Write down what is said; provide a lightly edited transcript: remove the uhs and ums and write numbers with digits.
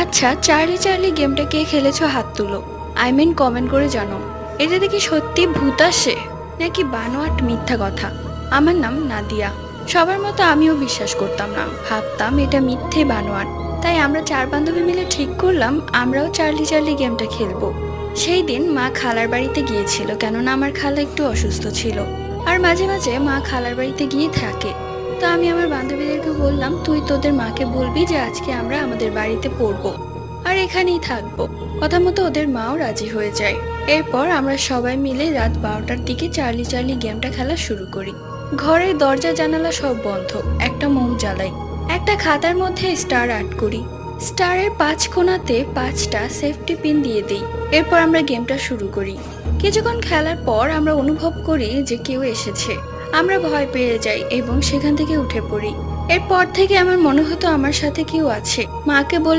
আচ্ছা, Charlie Charlie গেমটা কে খেলেছো হাত তুলো। কমেন্ট করে জানো। এটা দেখি সত্যি ভূত আসে নাকি বানোয়াট মিথ্যা কথা। আমার নাম নাদিয়া। সবার মতো আমিও বিশ্বাস করতাম না, ভাবতাম এটা মিথ্যে বানোয়াট। তাই আমরা চার বান্ধবী মিলে ঠিক করলাম আমরাও চার্লি চার্লি গেমটা খেলবো। সেই দিন মা খালার বাড়িতে গিয়েছিল, কেননা আমার খালা একটু অসুস্থ ছিল। আর মাঝে মাঝে মা খালার বাড়িতে গিয়ে থাকে। তো আমি আমার বান্ধবীদেরকে বললাম, তুই তোদের মাকে বলবি যে আজকে আমরা আমাদের বাড়িতে পড়বো আর এখানেই থাকবো। কথা মতো ওদের মাও রাজি হয়ে যায়। এরপর আমরা সবাই মিলে রাত 12টার দিকে চার্লি চার্লি গেমটা খেলা শুরু করি। ঘরের দরজা জানালা সব বন্ধ, একটা মোম জ্বালাই, একটা খাতার মধ্যে স্টার আর্ট করি, স্টারের 5 কোণাতে 5টা সেফটি পিন দিয়ে দিই। এরপর আমরা গেমটা শুরু করি। কিছুক্ষণ খেলার পর আমরা অনুভব করি যে কেউ এসেছে। আমরা ভয় পেয়ে যাই এবং সেখান থেকে উঠে পড়ি। এরপর থেকে আমার মনে হতো আমার সাথে কেউ আছে। মাকে বললে